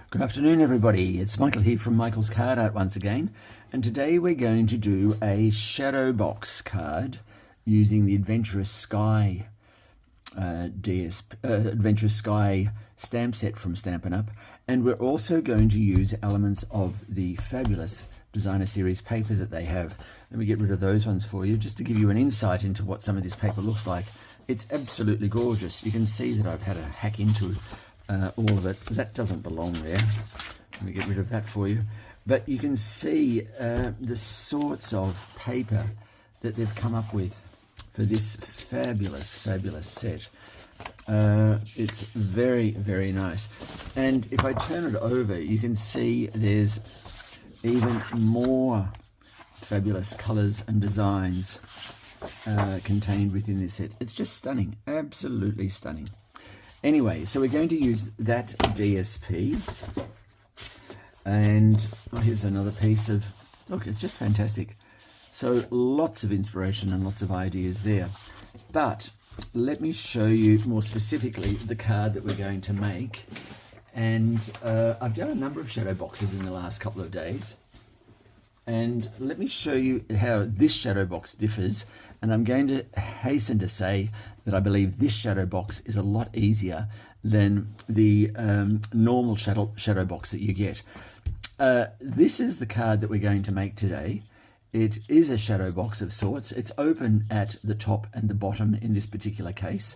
Good afternoon, everybody. It's Michael here from Michael's Card Art once again, and today we're going to do a shadow box card using the Adventurous Sky Adventurous Sky stamp set from Stampin' Up, and we're also going to use elements of the fabulous Designer Series paper that they have. Let me get rid of those ones for you, just to give you an insight into what some of this paper looks like. It's absolutely gorgeous. You can see that I've had a hack into all of it. That doesn't belong there. Let me get rid of that for you. But you can see the sorts of paper that they've come up with for this fabulous set. It's very, very nice. And if I turn it over, you can see there's even more fabulous colors and designs contained within this set. It's just stunning, absolutely stunning. Anyway, so we're going to use that DSP, and here's another piece of, look, it's just fantastic. So lots of inspiration and lots of ideas there. But let me show you more specifically the card that we're going to make. And I've done a number of shadow boxes in the last couple of days. And let me show you how this shadow box differs. And I'm going to hasten to say that I believe this shadow box is a lot easier than the normal shadow box that you get. This is the card that we're going to make today. It is a shadow box of sorts. It's open at the top and the bottom in this particular case,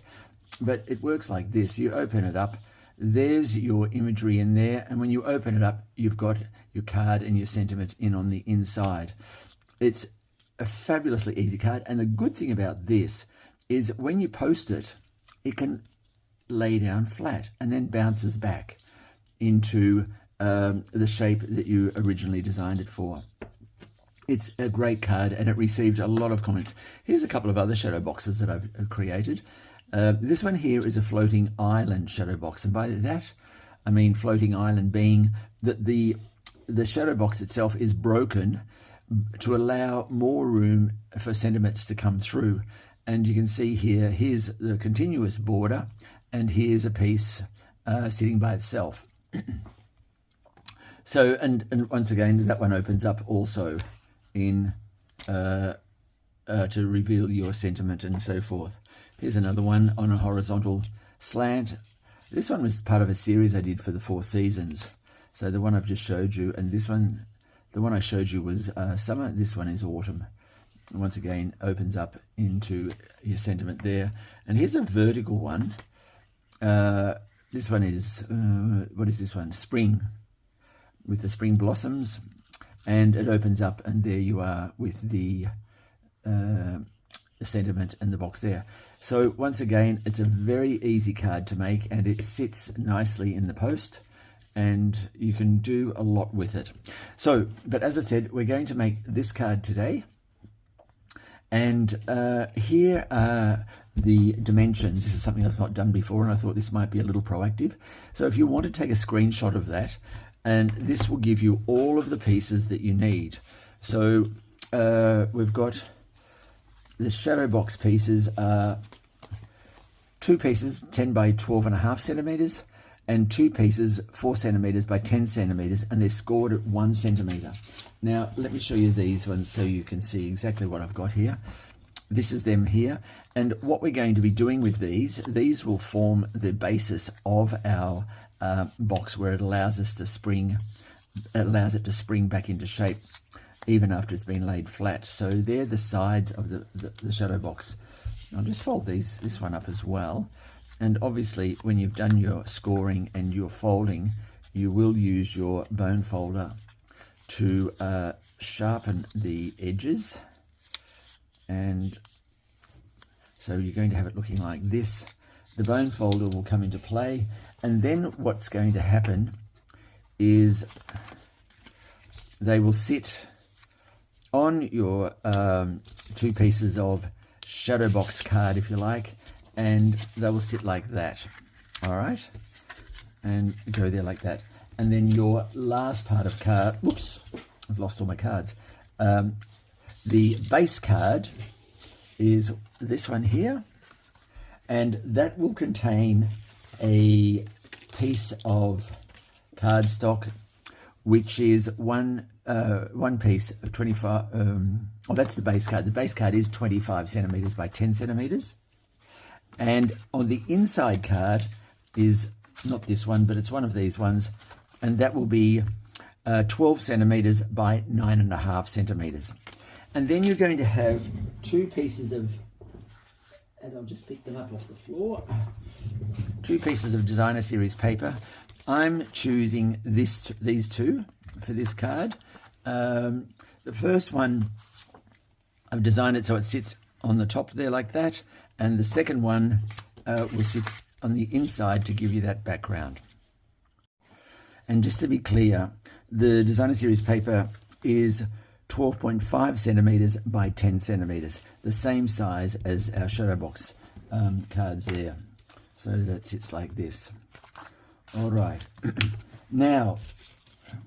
but it works like this. You open it up, there's your imagery in there, and when you open it up, you've got your card and your sentiment in on the inside. It's a fabulously easy card, and the good thing about this is when you post it, it can lay down flat and then bounces back into the shape that you originally designed it for. It's a great card, and it received a lot of comments. Here's a couple of other shadow boxes that I've created. This one here is a floating island shadow box, and by that I mean floating island being that the shadow box itself is broken to allow more room for sentiments to come through. And you can see here, here's the continuous border, and here's a piece sitting by itself. So, and once again, that one opens up also in to reveal your sentiment and so forth. Here's another one on a horizontal slant. This one was part of a series I did for the 4 seasons. So the one I've just showed you, and this one, the one I showed you was summer. This one is autumn. And once again, opens up into your sentiment there. And here's a vertical one. This one is, what is this one? Spring, with the spring blossoms. And it opens up, and there you are with the sentiment and the box there. So once again, it's a very easy card to make, and it sits nicely in the post, and you can do a lot with it. So, but as I said, we're going to make this card today, and here are the dimensions. This is something I've not done before, and I thought this might be a little proactive. So if you want to take a screenshot of that, and this will give you all of the pieces that you need. So we've got the shadow box pieces are 2 pieces 10 by 12.5 centimeters, and 2 pieces 4 centimeters by 10 centimeters, and they're scored at 1 centimeter. Now let me show you these ones so you can see exactly what I've got here. This is them here, and what we're going to be doing with these will form the basis of our box, where it allows us to spring, back into shape even after it's been laid flat. So they're the sides of the shadow box. I'll just fold this one up as well, and obviously when you've done your scoring and your folding, you will use your bone folder to sharpen the edges. And so you're going to have it looking like this. The bone folder will come into play, and then what's going to happen is they will sit on your 2 pieces of shadow box card, if you like, and they will sit like that. All right, and go there like that. And then your last part of card, whoops, I've lost all my cards. The base card is this one here, and that will contain a piece of cardstock, which is one piece of 25. That's the base card. The base card is 25 centimeters by 10 centimeters, and on the inside card is not this one, but it's one of these ones, and that will be 12 centimeters by 9.5 centimeters. And then you're going to have two pieces of, and I'll just pick them up off the floor, two pieces of designer series paper. I'm choosing these two for this card. The first one, I've designed it so it sits on the top there like that, and the second one will sit on the inside to give you that background. And just to be clear, the designer series paper is 12.5 centimeters by 10 centimeters, the same size as our Shadow Box cards there. So that sits like this. All right. Now,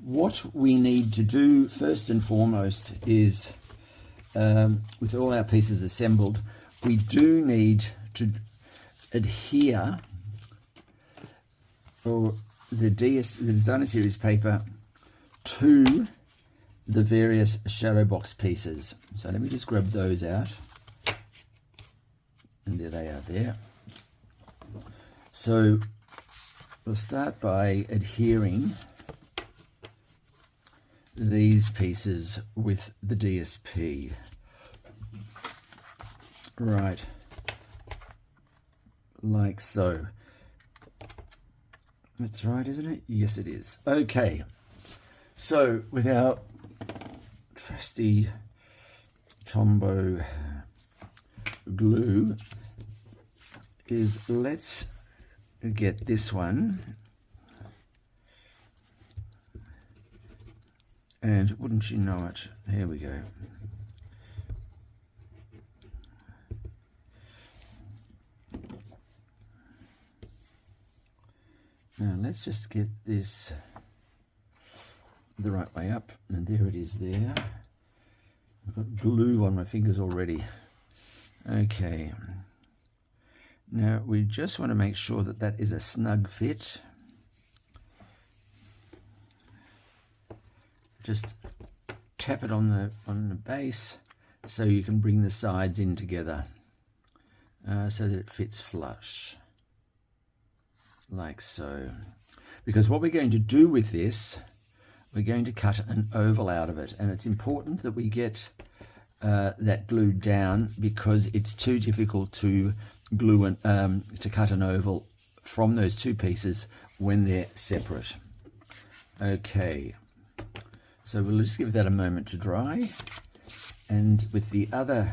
what we need to do first and foremost is, with all our pieces assembled, we do need to adhere the designer series paper to the various Shadow Box pieces. So let me just grab those out, and there they are there. So we'll start by adhering these pieces with the DSP. Right, like so. That's right, isn't it? Yes, it is. Okay, so with our trusty Tombow glue, let's get this one, and wouldn't you know it, here we go. Now let's just get this the right way up, and there it is there. I've got glue on my fingers already. Okay. Now we just want to make sure that that is a snug fit. Just tap it on the base so you can bring the sides in together so that it fits flush. Like so. Because what we're going to do with this, we're going to cut an oval out of it, and it's important that we get that glued down, because it's too difficult to glue to cut an oval from those two pieces when they're separate. Okay, so we'll just give that a moment to dry, and with the other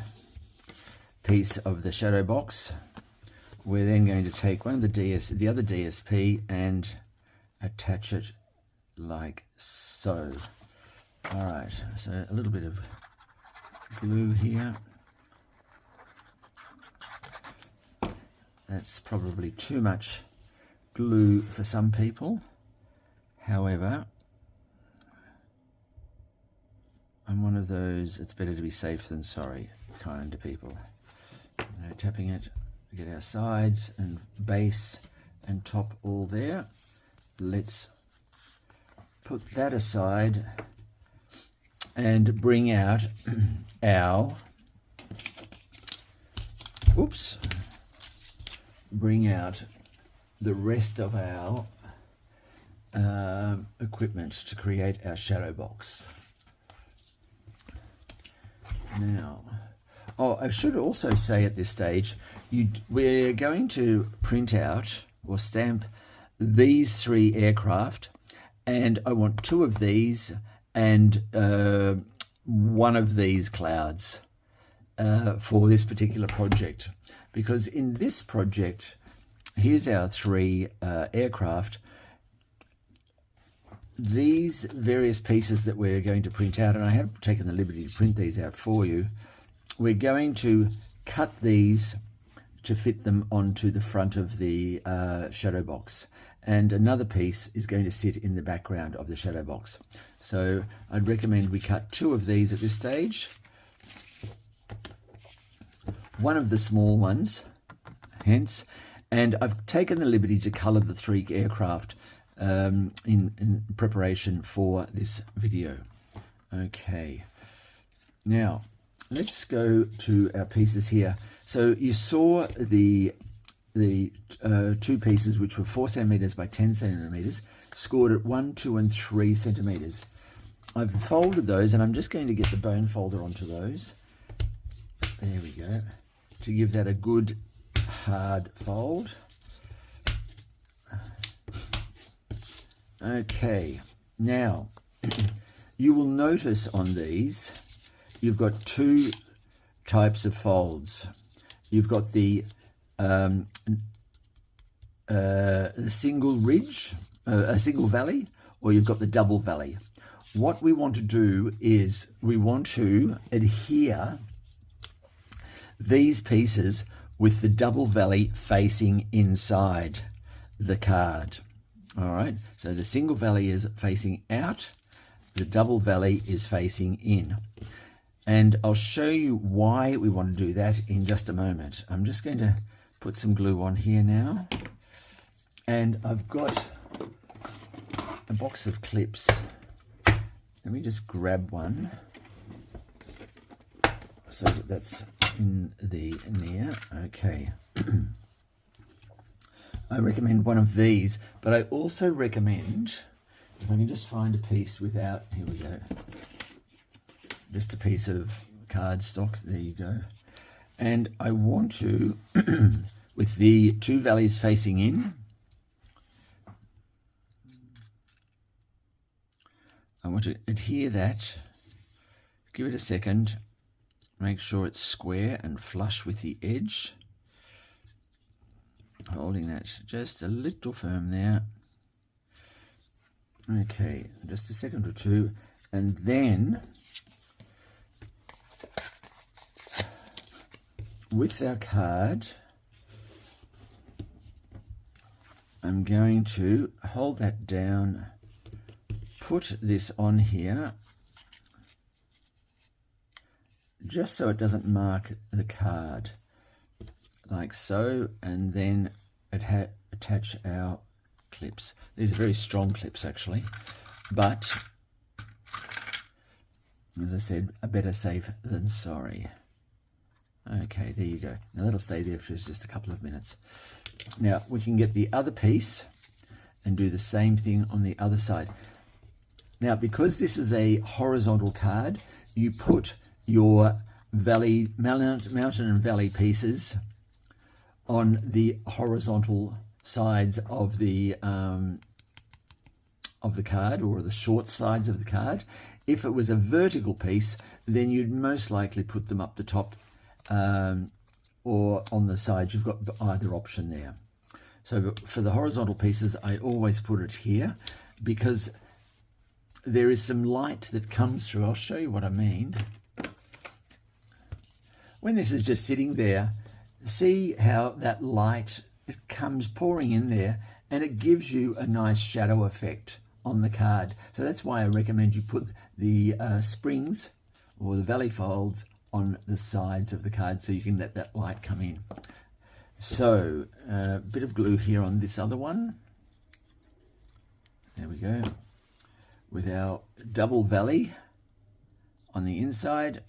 piece of the Shadow Box, we're then going to take one of the other DSP and attach it like so. All right, so a little bit of glue here. That's probably too much glue for some people. However, I'm one of those, it's better to be safe than sorry kind of people. Tapping it, we get our sides and base and top all there. Let's put that aside and bring out our, bring out the rest of our equipment to create our Shadow Box. Now, I should also say at this stage, we're going to print out or stamp these three aircraft, and I want two of these and one of these clouds for this particular project, because in this project, here's our three aircraft. These various pieces that we're going to print out, and I have taken the liberty to print these out for you, we're going to cut these to fit them onto the front of the Shadow Box, and another piece is going to sit in the background of the Shadow Box. So I'd recommend we cut two of these at this stage. One of the small ones, hence, and I've taken the liberty to colour the three aircraft in preparation for this video. Okay, now let's go to our pieces here. So you saw the two pieces, which were 4 centimeters by 10 centimeters, scored at 1, 2, and 3 centimeters. I've folded those, and I'm just going to get the bone folder onto those. There we go, to give that a good hard fold. Okay, now you will notice on these you've got two types of folds. You've got the single ridge, a single valley, or you've got the double valley. What we want to do is we want to adhere these pieces with the double valley facing inside the card. All right, so the single valley is facing out, the double valley is facing in. And I'll show you why we want to do that in just a moment. I'm just going to put some glue on here now. And I've got a box of clips. Let me just grab one so that's in there. Okay. I recommend one of these, but I also recommend, if I can just find a piece without, here we go, just a piece of cardstock, there you go. And I want to, with the two valleys facing in, I want to adhere that, give it a second, make sure it's square and flush with the edge. Holding that just a little firm there. Okay, just a second or two, and then with our card, I'm going to hold that down, put this on here, just so it doesn't mark the card, like so, and then attach our clips. These are very strong clips actually, but as I said, a better safe than sorry. Okay, there you go. Now that'll stay there for just a couple of minutes. Now we can get the other piece and do the same thing on the other side. Now, because this is a horizontal card, you put your mountain and valley pieces on the horizontal sides of the card, or the short sides of the card. If it was a vertical piece, then you'd most likely put them up the top or on the sides. You've got either option there. So for the horizontal pieces, I always put it here because there is some light that comes through. I'll show you what I mean. When this is just sitting there, see how that light, it comes pouring in there, and it gives you a nice shadow effect on the card. So that's why I recommend you put the springs or the valley folds on the sides of the card so you can let that light come in. So a bit of glue here on this other one. There we go. With our double valley on the inside,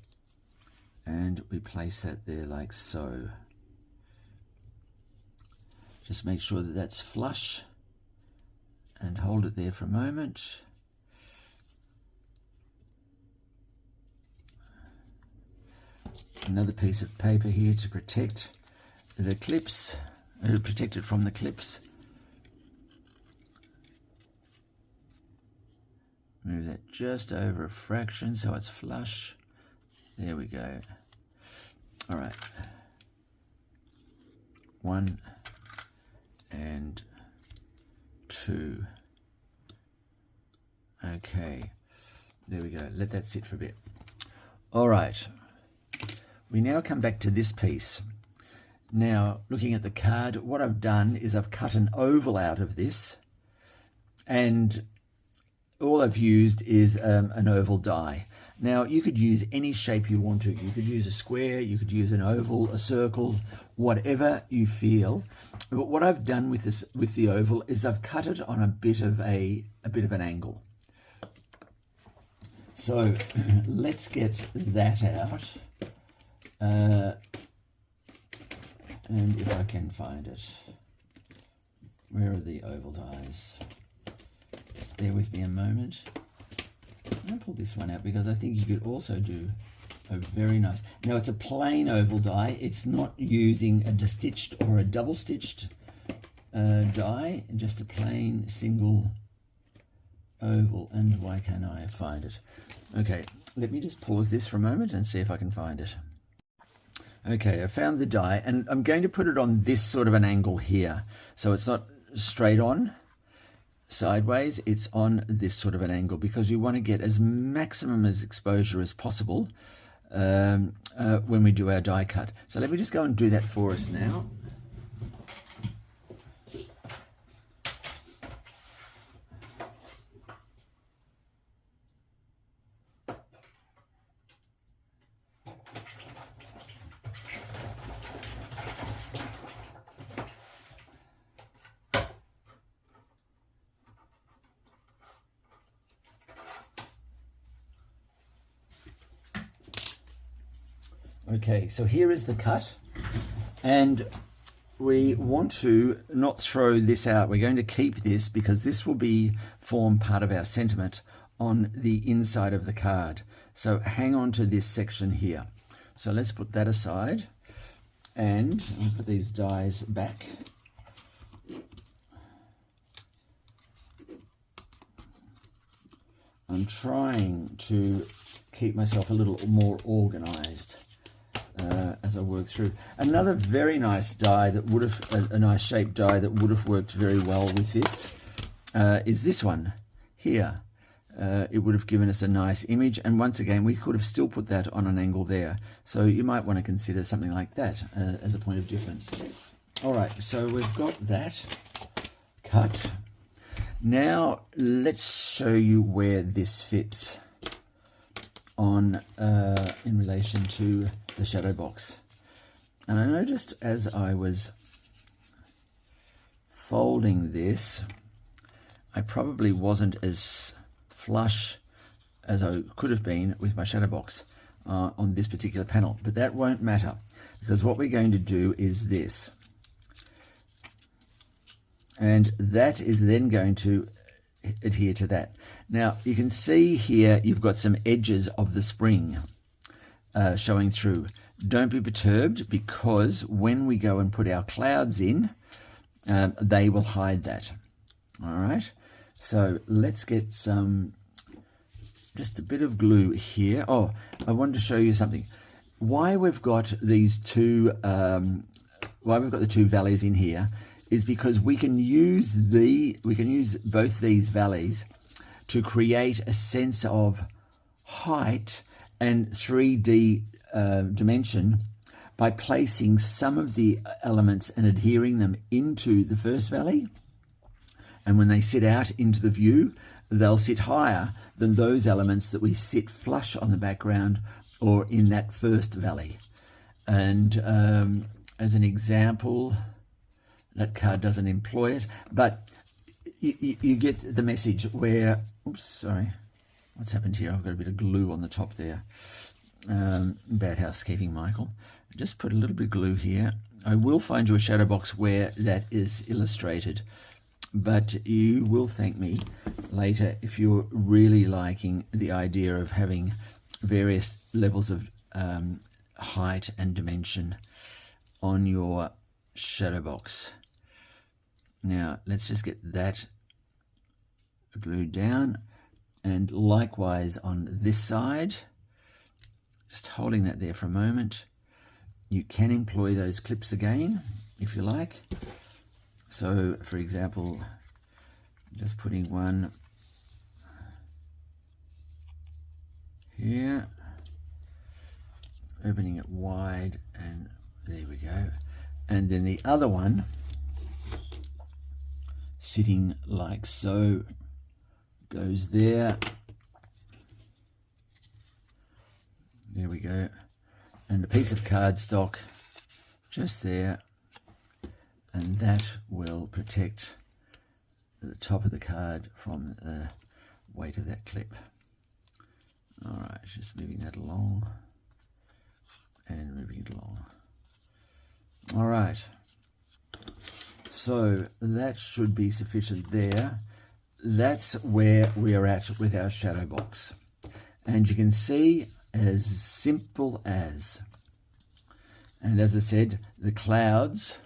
and we place that there like so. Just make sure that that's flush and hold it there for a moment. Another piece of paper here to protect the clips, protect it from the clips. Move that just over a fraction so it's flush. There we go. All right. 1 and 2. Okay. There we go. Let that sit for a bit. All right. We now come back to this piece. Now, looking at the card, what I've done is I've cut an oval out of this, and all I've used is an oval die. Now, you could use any shape you want to. You could use a square, you could use an oval, a circle, whatever you feel. But what I've done with this, with the oval, is I've cut it on a bit of an angle. So let's get that out. And if I can find it. Where are the oval dies? Just bear with me a moment. I'm going to pull this one out because I think you could also do a very nice... Now, it's a plain oval die. It's not using a stitched or a double stitched die, just a plain single oval. And why can't I find it? Okay, let me just pause this for a moment and see if I can find it. Okay, I found the die, and I'm going to put it on this sort of an angle here. So it's not straight on, sideways, it's on this sort of an angle because we want to get as maximum as exposure as possible when we do our die cut. So let me just go and do that for us now. Okay, so here is the cut, and we want to not throw this out. We're going to keep this because this will form part of our sentiment on the inside of the card. So hang on to this section here. So let's put that aside, and I'll put these dies back. I'm trying to keep myself a little more organized as I work through. Another very nice die that would have, a nice shaped die that would have worked very well with this is this one here. It would have given us a nice image, and once again we could have still put that on an angle there. So you might want to consider something like that as a point of difference. All right, so we've got that cut. Now let's show you where this fits on in relation to the shadow box. And I noticed as I was folding this, I probably wasn't as flush as I could have been with my shadow box on this particular panel, but that won't matter because what we're going to do is this, and that is then going to adhere to that. Now you can see here you've got some edges of the spring showing through. Don't be perturbed because when we go and put our clouds in, they will hide that. All right, so let's get just a bit of glue here. Oh, I wanted to show you something. Why we've got these two, why we've got the two valleys in here is because we can use both these valleys to create a sense of height and 3D dimension by placing some of the elements and adhering them into the first valley. And when they sit out into the view, they'll sit higher than those elements that we sit flush on the background or in that first valley. And as an example, that card doesn't employ it, but you get the message where, oops, sorry, what's happened here? I've got a bit of glue on the top there. Bad housekeeping, Michael. Just put a little bit of glue here. I will find you a shadow box where that is illustrated, but you will thank me later if you're really liking the idea of having various levels of height and dimension on your shadow box. Now let's just get that glued down, and likewise on this side, just holding that there for a moment. You can employ those clips again if you like. So for example, just putting one here, opening it wide, and there we go. And then the other one sitting like so, goes there, go. And a piece of cardstock just there, and that will protect the top of the card from the weight of that clip. All right, just moving that along and moving it along. All right, so that should be sufficient there. That's where we are at with our shadow box. And you can see, as simple as. And as I said, the clouds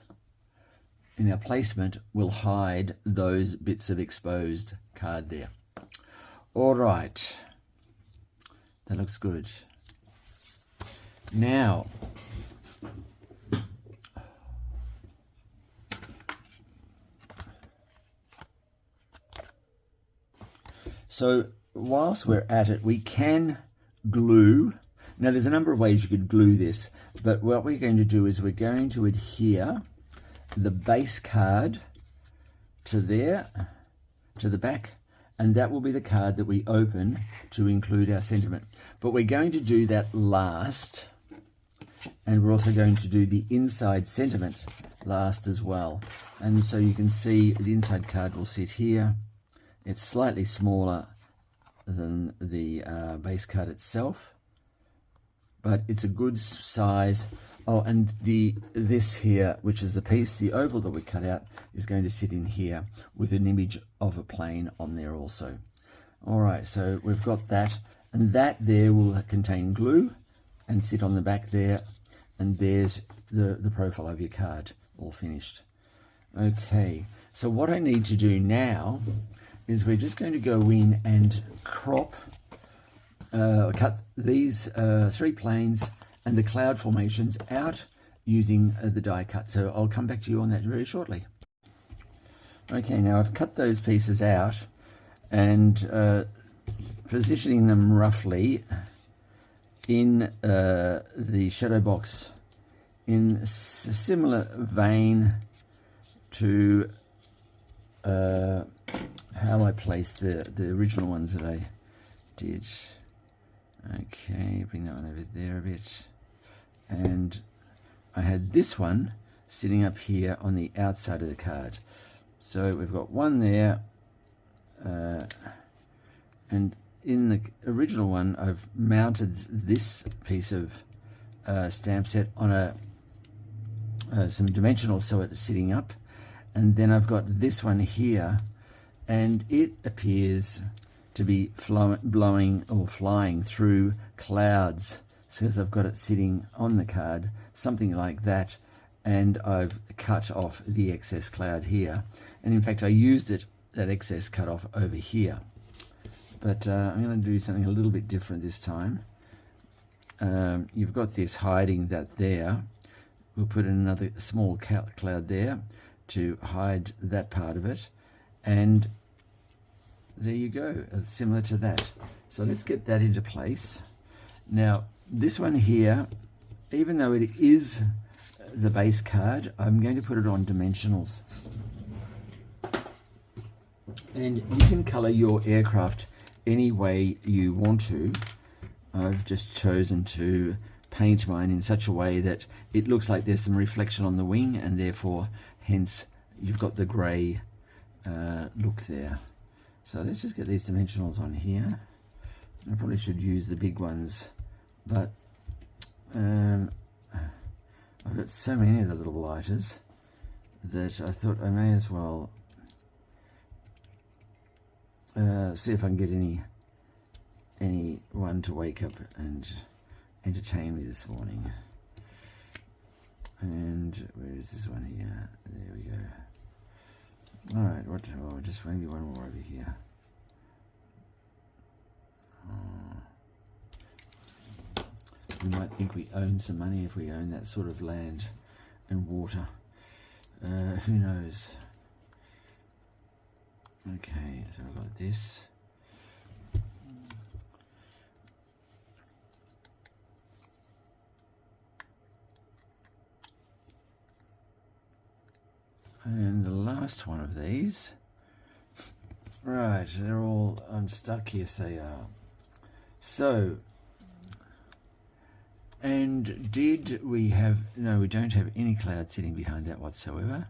in our placement will hide those bits of exposed card there. All right, that looks good. Now, so whilst we're at it, we can glue. Now there's a number of ways you could glue this, but what we're going to do is we're going to adhere the base card to there, to the back, and that will be the card that we open to include our sentiment. But we're going to do that last, and we're also going to do the inside sentiment last as well. And so you can see the inside card will sit here. It's slightly smaller than the base card itself, but it's a good size. Oh, and this here, which is the piece, the oval that we cut out, is going to sit in here with an image of a plane on there also. All right, so we've got that, and that there will contain glue and sit on the back there, and there's the profile of your card all finished. Okay, so what I need to do now is we're just going to go in and cut these 3 planes and the cloud formations out using the die cut. So I'll come back to you on that very shortly. Okay, now I've cut those pieces out and positioning them roughly in the shadow box in a similar vein to how I placed the original ones that I did. Okay, bring that one over there a bit. And I had this one sitting up here on the outside of the card. So we've got one there, and in the original one I've mounted this piece of stamp set on some dimensionals so it's sitting up, and then I've got this one here, and it appears to be blowing or flying through clouds, because I've got it sitting on the card, something like that, and I've cut off the excess cloud here, and in fact I used that excess cut off over here. But I'm going to do something a little bit different this time. You've got this hiding that there. We'll put in another small cloud there to hide that part of it, and there you go, similar to that. So let's get that into place. Now this one here, even though it is the base card, I'm going to put it on dimensionals, and you can color your aircraft any way you want to. I've just chosen to paint mine in such a way that it looks like there's some reflection on the wing, and therefore hence you've got the grey look there. So let's just get these dimensionals on here. I probably should use the big ones, but I've got so many of the little lighters that I thought I may as well see if I can get anyone to wake up and entertain me this morning. And where is this one here? There we go. All right, just maybe one more over here. We might think we own some money if we own that sort of land and water. Who knows? Okay, so I've got this. And the last one of these. Right, they're all unstuck. Yes, they are. So, And did we have, no, we don't have any cloud sitting behind that whatsoever.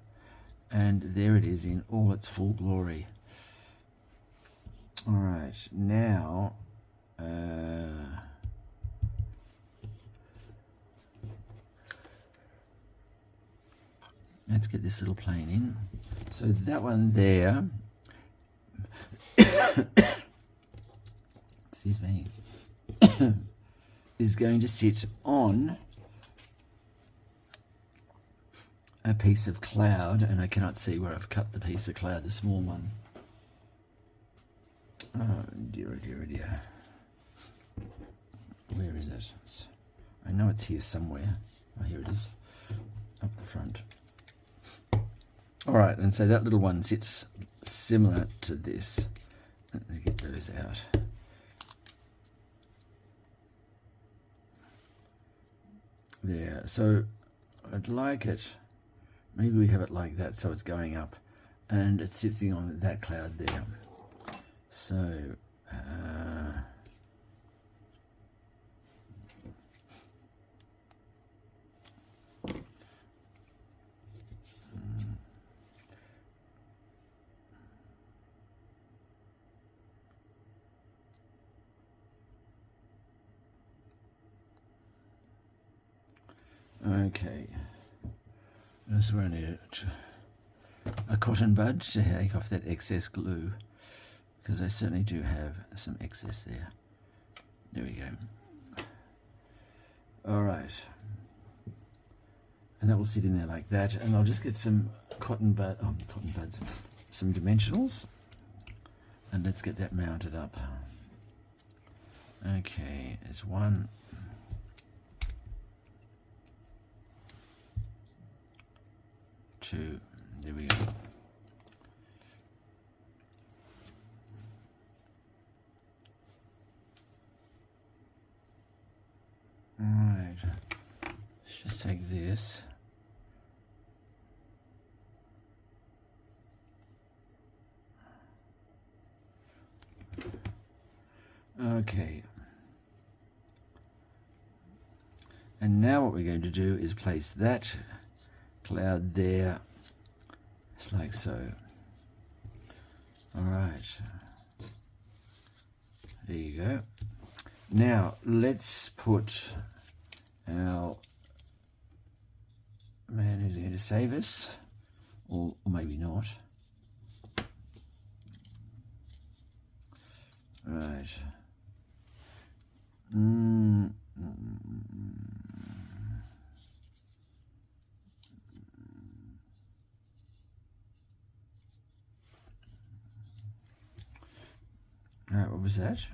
And there it is in all its full glory. All right, now, let's get this little plane in. So that one there, excuse me, is going to sit on a piece of cloud, and I cannot see where I've cut the piece of cloud, the small one. Oh dear, oh dear, oh dear. Where is it? I know it's here somewhere. Oh, here it is, up the front. All right, and so that little one sits similar to this. Let me get those out. There, so I'd like it, maybe we have it like that, so it's going up, and it's sitting on that cloud there. So, okay, that's where I need a cotton bud to take off that excess glue, because I certainly do have some excess there. There we go. All right, and that will sit in there like that, and I'll just get some cotton buds, some dimensionals, and let's get that mounted up. Okay, there's one. Two, there we go. All right, let's just take this. Okay. And now what we're going to do is place that cloud there, just like so. All right, there you go. Now let's put our man who's going to save us, or maybe not. Right. All right, what was that?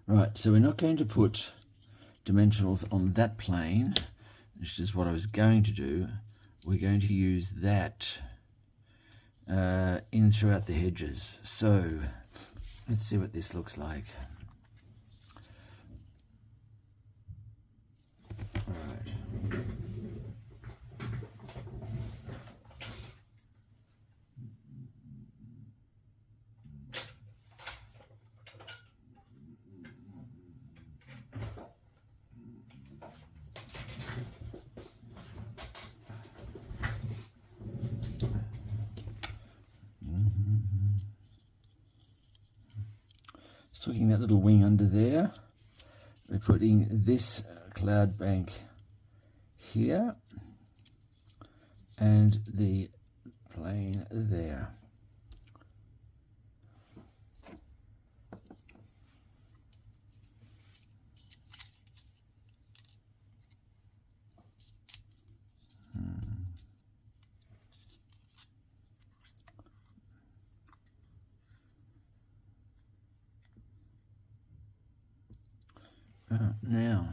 Right, so we're not going to put dimensionals on that plane, which is what I was going to do. We're going to use that in throughout the hedges. So let's see what this looks like. All right. Sticking that little wing under there. We're putting this cloud bank here and the plane there. Now,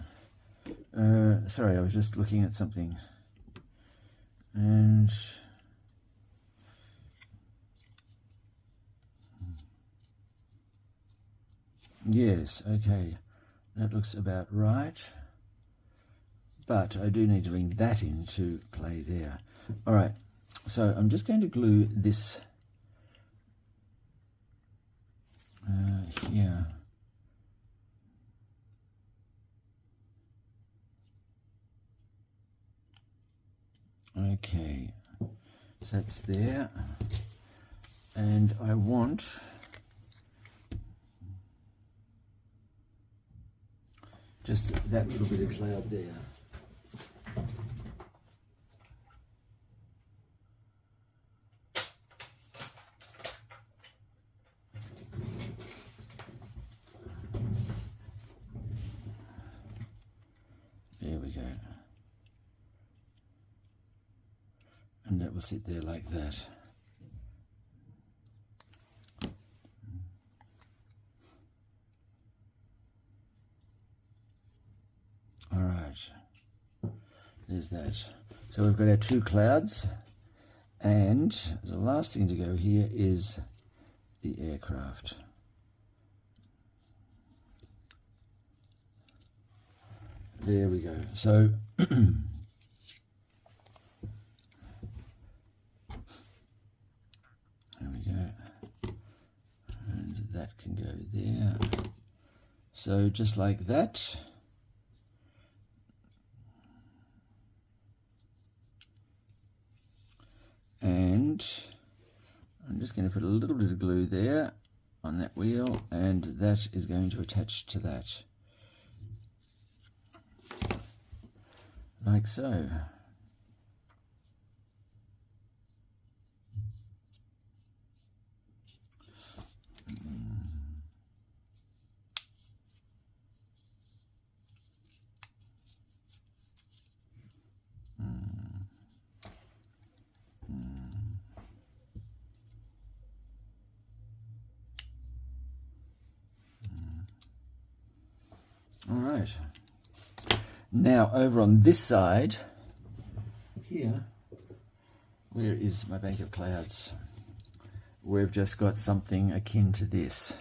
sorry, I was just looking at something, and yes, okay, that looks about right. but I do need to bring that into play there. All right, so I'm just going to glue this here. Okay, so that's there, and I want just that little bit of cloud there. There we go. And that will sit there like that. All right, there's that. So we've got our two clouds, and the last thing to go here is the aircraft. There we go. So there we go. And that can go there. So just like that. And I'm just going to put a little bit of glue there on that wheel, and that is going to attach to that. Like so. All right. Now over on this side here, where is my bank of clouds? We've just got something akin to this.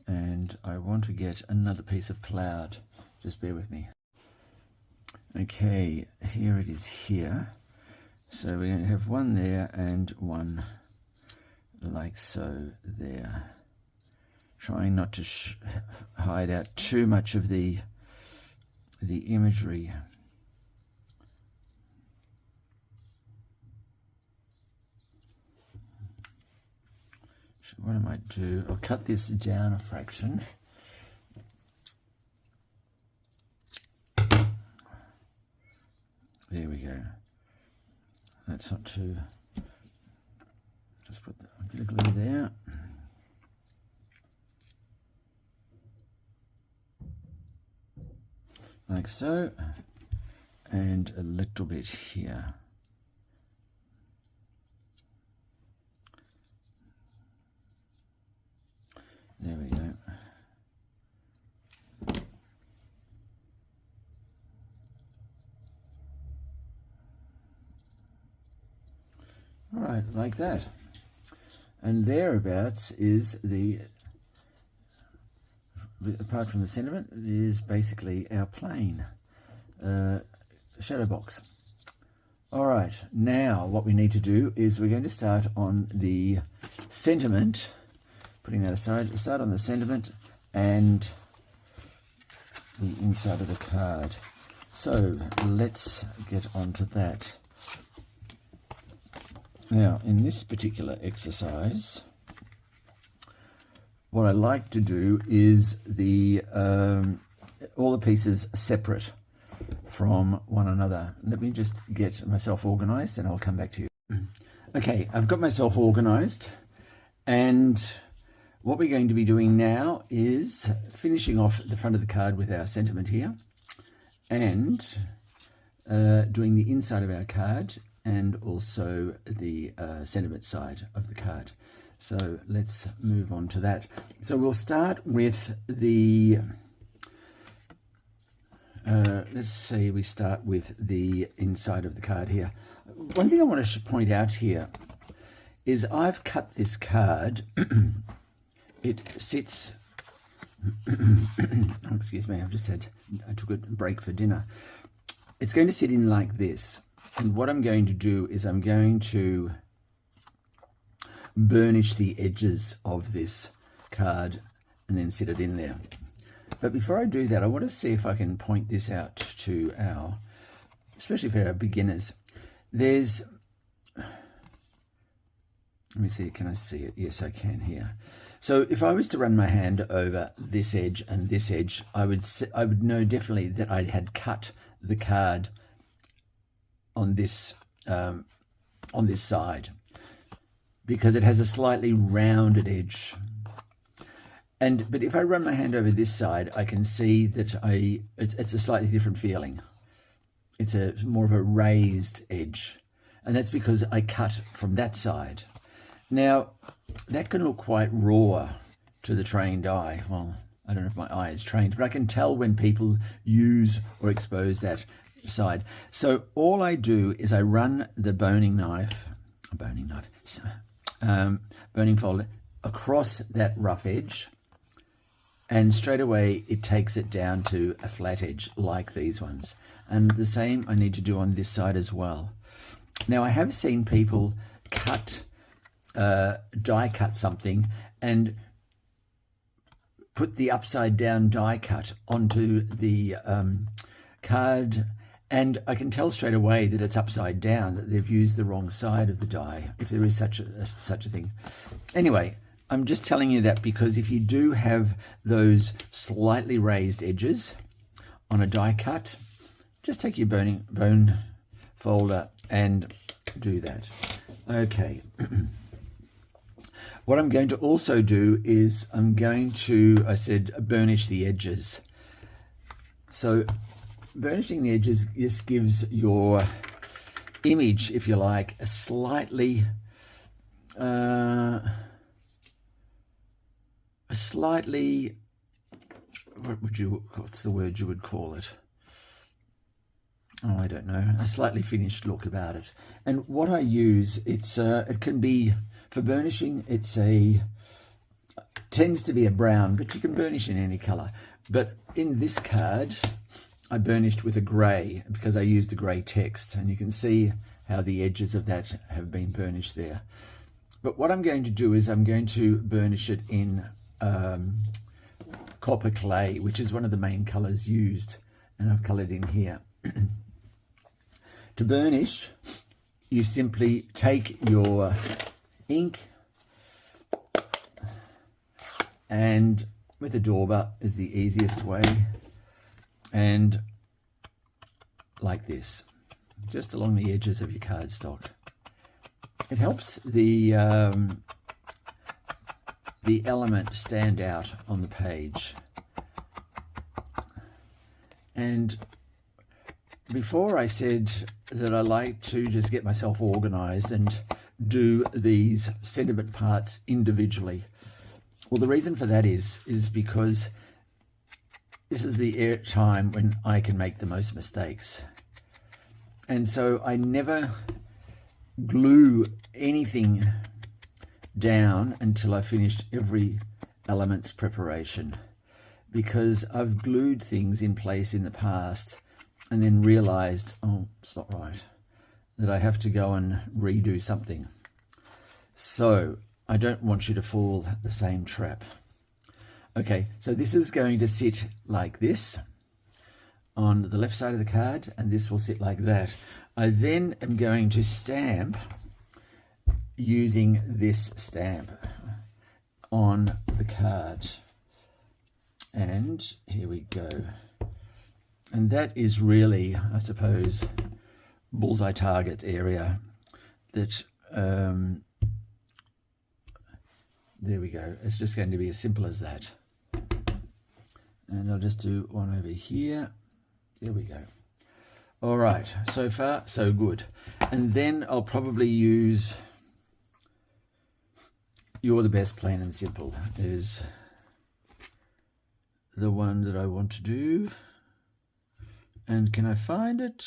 And I want to get another piece of cloud. Just bear with me. Okay, here it is here. So we're going to have one there and one like so there. Trying not to hide out too much of the imagery. So what I might do, I'll cut this down a fraction. There we go. That's not too. Just put a bit of glue there. Like so, and a little bit here. There we go. All right, like that. And thereabouts is the, apart from the sentiment, it is basically our plane shadow box. All right, now what we need to do is we're going to start on the sentiment, putting that aside, start on the sentiment and the inside of the card. So let's get on to that. Now, in this particular exercise, what I like to do is all the pieces separate from one another. Let me just get myself organized and I'll come back to you. Okay, I've got myself organized, and what we're going to be doing now is finishing off the front of the card with our sentiment here, and doing the inside of our card and also the sentiment side of the card. So let's move on to that. So we'll start with the, let's say we start with the inside of the card here. One thing I want to point out here is I've cut this card. It sits Oh, excuse me, I took a break for dinner. It's going to sit in like this. And what I'm going to do is I'm going to burnish the edges of this card and then sit it in there. But before I do that, I want to see if I can point this out to especially for our beginners. Let me see, can I see it? Yes, I can here. So if I was to run my hand over this edge and this edge, I would know definitely that I had cut the card on this side, because it has a slightly rounded edge. But if I run my hand over this side, I can see that it's a slightly different feeling. It's more of a raised edge, and that's because I cut from that side. Now, that can look quite raw to the trained eye. Well, I don't know if my eye is trained, but I can tell when people use or expose that side. So all I do is I run the boning folder across that rough edge, and straight away it takes it down to a flat edge like these ones. And the same I need to do on this side as well. Now, I have seen people die cut something and put the upside down die cut onto the card, and I can tell straight away that it's upside down, that they've used the wrong side of the die, if there is such a thing. Anyway, I'm just telling you that because if you do have those slightly raised edges on a die cut, just take your bone folder and do that. Okay. What I'm going to also do is I'm going to, burnish the edges. So burnishing the edges just gives your image, if you like, a slightly, what's the word you would call it? Oh, I don't know. A slightly finished look about it. And what I use, it can be, for burnishing, tends to be a brown, but you can burnish in any color. But in this card, I burnished with a gray because I used a gray text, and you can see how the edges of that have been burnished there. But what I'm going to do is I'm going to burnish it in copper clay, which is one of the main colors used, and I've colored in here. To burnish, you simply take your ink, and with a dauber is the easiest way, and like this, just along the edges of your cardstock. It helps the element stand out on the page. And before I said that I like to just get myself organized and do these sentiment parts individually. Well, the reason for that is because this is the time when I can make the most mistakes. And so I never glue anything down until I finished every element's preparation, because I've glued things in place in the past and then realized, oh, it's not right, that I have to go and redo something. So I don't want you to fall the same trap. Okay, so this is going to sit like this on the left side of the card, and this will sit like that. I then am going to stamp using this stamp on the card. And here we go. And that is really, I suppose, bullseye target area. That there we go. It's just going to be as simple as that. And I'll just do one over here. There we go. All right, so far so good. And then I'll probably use You're the Best, Plain and Simple is the one that I want to do. And can I find it?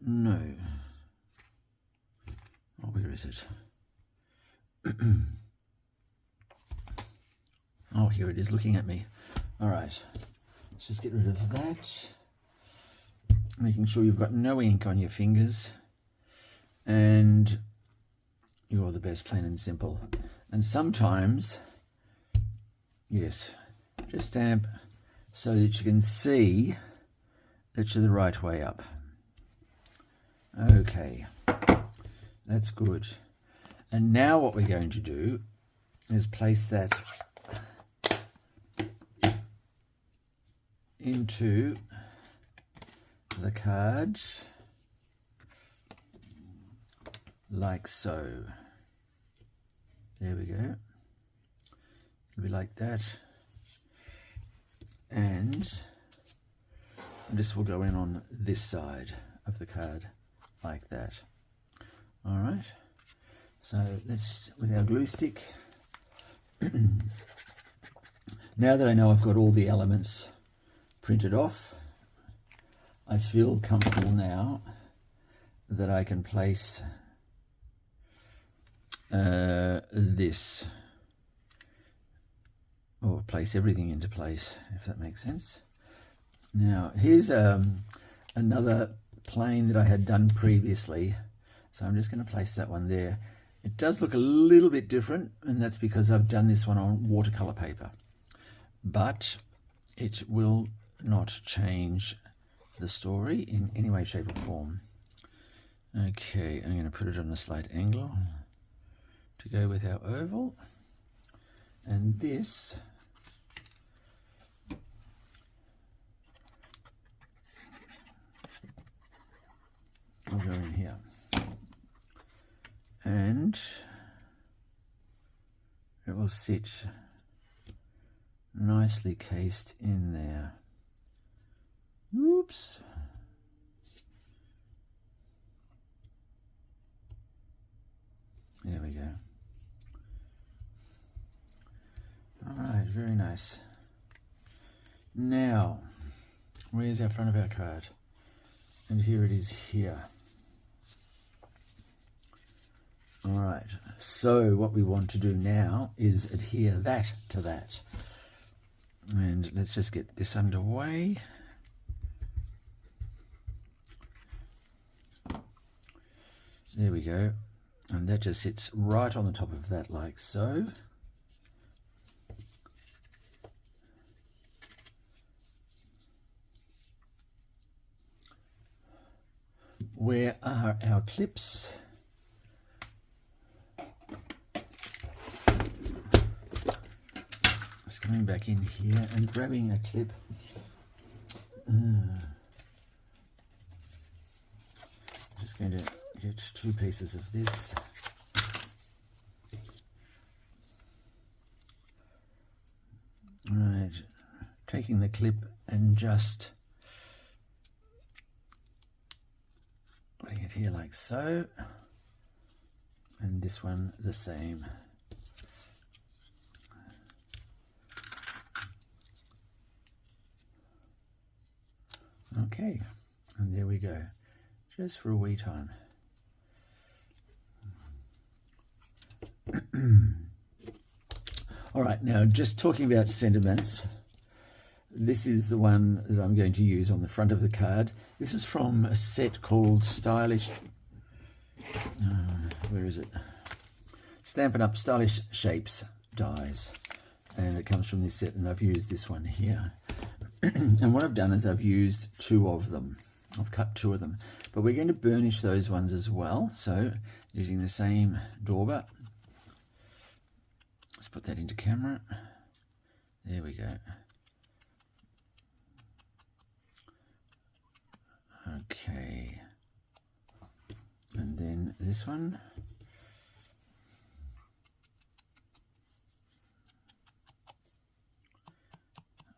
No. Oh, where is it? Oh, here it is looking at me. All right, let's just get rid of that. Making sure you've got no ink on your fingers. And you're the best, plain and simple. And sometimes, yes, just stamp so that you can see that you're the right way up. Okay, that's good. And now what we're going to do is place that into the card like so. There we go. It'll be like that. And this will go in on this side of the card like that. All right. So let's, with our glue stick. Now that I know I've got all the elements printed off, I feel comfortable now that I can place this, or place everything into place, if that makes sense. Now here's another plane that I had done previously, so I'm just going to place that one there. It does look a little bit different, and that's because I've done this one on watercolor paper, but it will not change the story in any way, shape or form. Okay, I'm going to put it on a slight angle to go with our oval, and this will go in here, and it will sit nicely cased in there. Oops. There we go. All right, very nice. Now, where's our front of our card? And here it is here. All right, so what we want to do now is adhere that to that. And let's just get this underway. There we go. And that just sits right on the top of that like so. Where are our clips? Just coming back in here and grabbing a clip. Just going to get 2 pieces of this. Right, taking the clip and just putting it here like so, and this one the same. Okay, and there we go, just for a wee time. All right, now just talking about sentiments, this is the one that I'm going to use on the front of the card. This is from a set called Stylish, where is it? Stampin' Up! Stylish Shapes Dies. And it comes from this set, and I've used this one here. And what I've done is I've used 2 of them. I've cut 2 of them. But we're going to burnish those ones as well. So using the same dauber. Let's put that into camera. There we go. Okay. And then this one.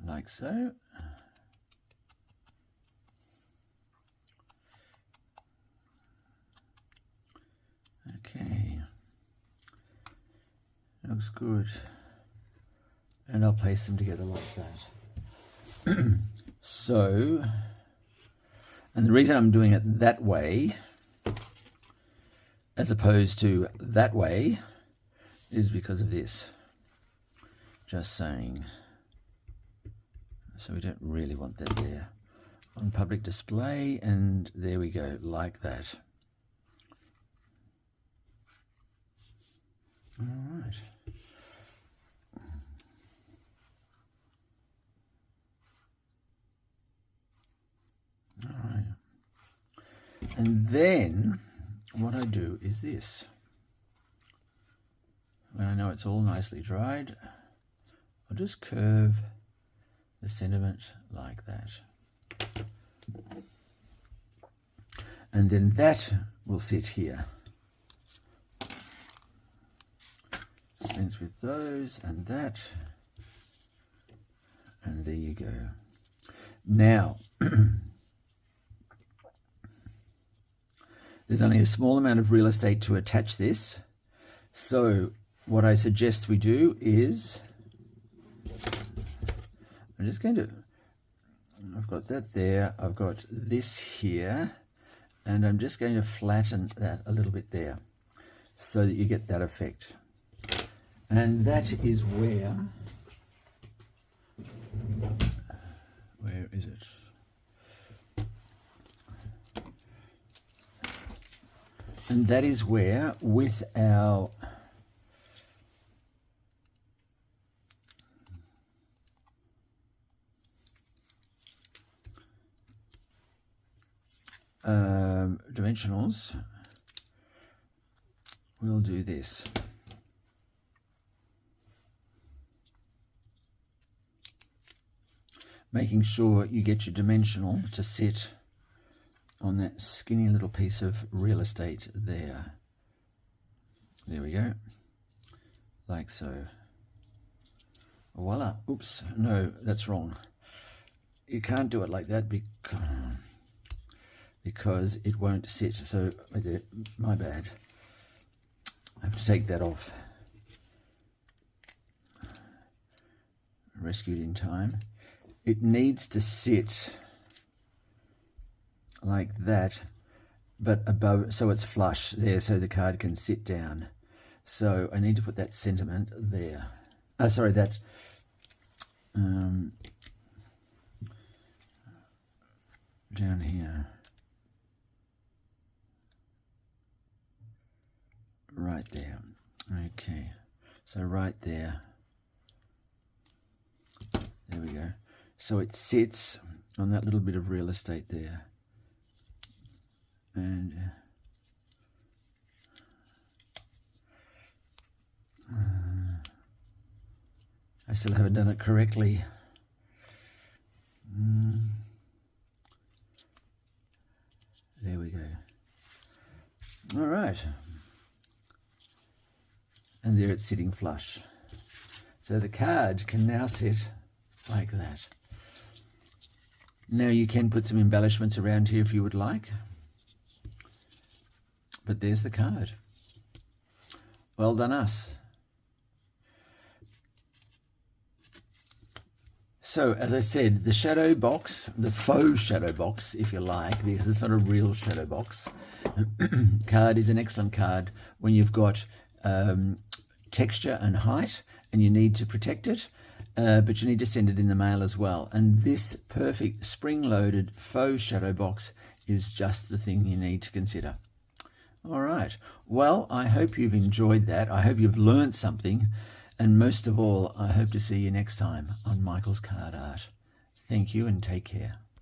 Like so. Okay. Looks good. And I'll place them together like that. So, and the reason I'm doing it that way, as opposed to that way, is because of this. Just saying. So we don't really want that there. On public display, and there we go, like that. All right. All right. And then what I do is this. When I know it's all nicely dried, I'll just curve the sentiment like that. And then that will sit here. Dispense with those and that. And there you go. Now, there's only a small amount of real estate to attach this. So what I suggest we do is, I'm just going to, I've got that there, I've got this here, and I'm just going to flatten that a little bit there so that you get that effect. And that is where is it? And that is where, with our dimensionals, we'll do this. Making sure you get your dimensional to sit on that skinny little piece of real estate there. There we go. Like so. Voila. Oops. No, that's wrong. You can't do it like that because it won't sit. So, my bad. I have to take that off. Rescued in time. It needs to sit like that, but above, so it's flush there, so the card can sit down. So I need to put that sentiment there. Sorry, that down here. Right there. Okay. So right there. There we go. So it sits on that little bit of real estate there. And I still haven't done it correctly. There we go. All right. And there it's sitting flush. So the card can now sit like that. Now you can put some embellishments around here if you would like. But there's the card. Well done us. So, as I said, the shadow box, the faux shadow box, if you like, because it's not a real shadow box, card is an excellent card when you've got texture and height and you need to protect it, but you need to send it in the mail as well. And this perfect spring-loaded faux shadow box is just the thing you need to consider. All right. Well, I hope you've enjoyed that. I hope you've learned something. And most of all, I hope to see you next time on Michael's Card Art. Thank you and take care.